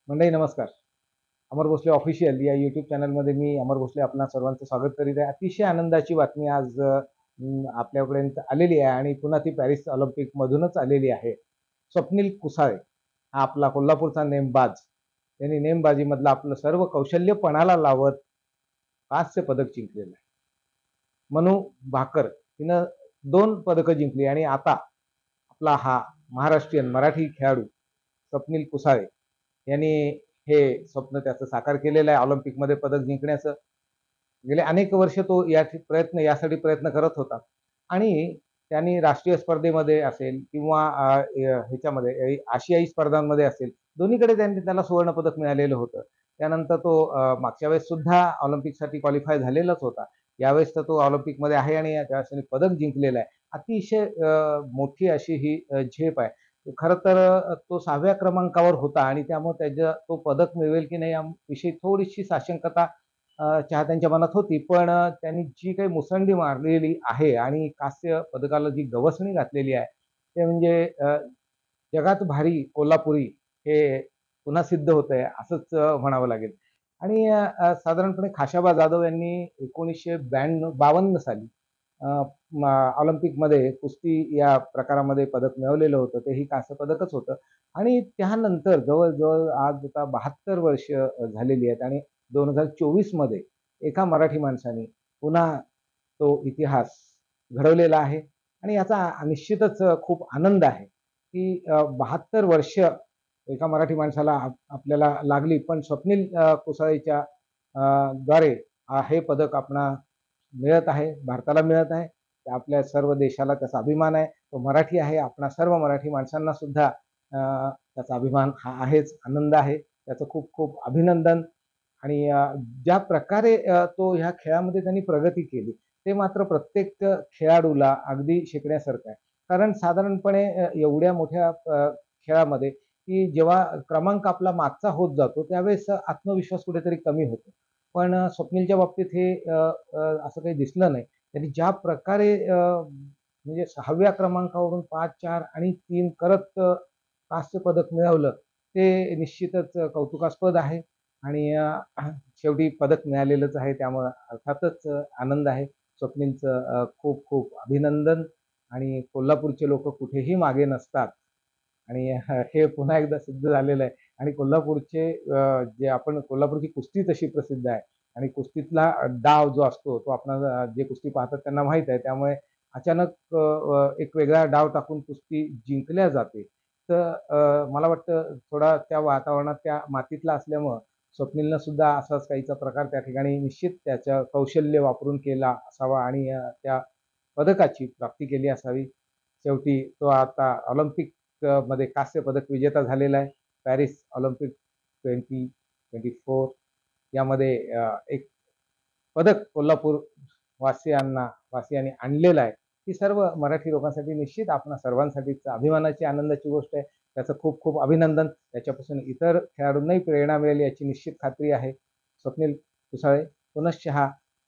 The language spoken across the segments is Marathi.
मंडळी नमस्कार. अमर भोसले ऑफिशियल या यूट्यूब चॅनलमध्ये मी अमर भोसले आपणा सर्वांचं स्वागत करीत आहे. अतिशय आनंदाची बातमी आज आपल्यापर्यंत आलेली आहे आणि पुन्हा ती पॅरिस ऑलिम्पिकमधूनच आलेली आहे. स्वप्नील कुसाळे हा आपला कोल्हापूरचा नेमबाज. त्यांनी नेमबाजीमधलं आपलं सर्व कौशल्य पणाला लावत कांस्य पदक जिंकलेलं आहे. मनू भाकर हिनं 2 पदकं जिंकली आणि आता आपला हा महाराष्ट्रीयन मराठी खेळाडू स्वप्नील कुसाळे यांनी हे स्वप्न त्याचं साकार केलेलं आहे ऑलिम्पिकमध्ये पदक जिंकण्याचं. गेले अनेक वर्ष तो यासाठी प्रयत्न करत होता आणि त्यांनी राष्ट्रीय स्पर्धेमध्ये असेल किंवा ह्याच्यामध्ये आशियाई स्पर्धांमध्ये असेल, दोन्हीकडे त्याला सुवर्ण पदक मिळालेलं होतं. त्यानंतर तो मागच्या वेळेस सुद्धा ऑलिम्पिकसाठी क्वालिफाय झालेलाच होता. यावेळेस तर तो ऑलिम्पिकमध्ये आहे आणि त्यासाठी पदक जिंकलेलं आहे. अतिशय मोठी अशी ही झेप आहे. खरं तर तो 6व्या क्रमांकावर होता आणि त्यामुळे तो पदक मिळवेल की नाही याविषयी थोडीशी साशंकता चाहत्यांच्या मनात होती. पण त्यांनी जी काही मुसंडी मारलेली आहे आणि कांस्य पदकाला जी गवसणी घातलेली आहे, ते म्हणजे जगात भारी कोल्हापुरी हे पुन्हा सिद्ध होतंय असंच म्हणावं लागेल. आणि साधारणपणे खाशाबा जाधव यांनी 1952 साली ऑलिम्पिकमध्ये कुस्ती या प्रकारामध्ये पदक मिळवलेलं होतं. तेही कांस्य पदकच होतं आणि त्यानंतर जवळ-जवळ आज आता 72 वर्ष झालेली आहेत आणि 2024 मध्ये एका मराठी माणसाने पुन्हा तो इतिहास घडवलेला आहे आणि याचा निश्चितच खूप आनंद आहे, की 72 वर्ष एका मराठी माणसाला आपल्याला लागली, पण स्वप्नील कुसाळेच्या द्वारे हे पदक मिळत आहे, भारताला मिळत आहे. आपल्या सर्व देशाला त्याचा अभिमान आहे. तो मराठी आहे. आपणा सर्व मराठी माणसांना सुद्धा त्याचा अभिमान हा आहेच, आनंद आहे. त्याचं खूप खूप अभिनंदन आणि ज्या प्रकारे तो ह्या खेळामध्ये त्यांनी प्रगती केली, ते मात्र प्रत्येक खेळाडूला अगदी शिकण्यासारखं आहे. कारण साधारणपणे एवढ्या मोठ्या खेळामध्ये की जेव्हा क्रमांक आपला मागचा होत जातो, त्यावेळेस आत्मविश्वास कुठेतरी कमी होतो. पण स्वप्नीलच्या बाबतीत हे असं काही दिसलं नाही. त्यांनी ज्या प्रकारे म्हणजे 6व्या क्रमांकावरून 5, 4 आणि 3 करत कांस्य पदक मिळवलं, ते निश्चितच कौतुकास्पद आहे आणि शेवटी पदक मिळालेलंच आहे. त्यामुळं अर्थातच आनंद आहे. स्वप्नीलचं खूप खूप अभिनंदन आणि कोल्हापूरचे लोकं कुठेही मागे नसतात आणि हे पुन्हा एकदा सिद्ध झालेलं आहे आणि जे आपण कोल्हापूरची कुस्ती तशी प्रसिद्ध आहे आणि कुस्तीतला डाव जो असतो तो आपणाला जे कुस्ती पाहतात त्यांना माहीत आहे. त्यामुळे अचानक एक वेगळा डाव टाकून कुस्ती जिंकल्या जाते. तर मला वाटतं थोडा त्या वातावरणात त्या मातीतला असल्यामुळं स्वप्नीलनं सुद्धा असाच काहीचा प्रकार त्या ठिकाणी निश्चित त्याचं कौशल्य वापरून केला असावा आणि त्या पदकाची प्राप्ती केली असावी. शेवटी तो आता ऑलिम्पिक मध्ये कांस्य पदक विजेता झालेला आहे. पॅरिस ऑलिम्पिक 2024 यामध्ये एक पदक कोल्हापूर वासियांनी आणलेलं आहे. ही सर्व मराठी लोकांसाठी निश्चित आपणा सर्वांसाठीच अभिमानाची, आनंदाची गोष्ट आहे. त्याचं खूप खूप अभिनंदन. त्याच्यापासून इतर खेळाडूंनाही प्रेरणा मिळेल याची निश्चित खात्री आहे. स्वप्नील कुसाळे पुनश्च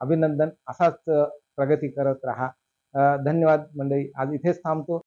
अभिनंदन. असाच प्रगती करत राहा. धन्यवाद मंडळी. आज इथेच थांबतो.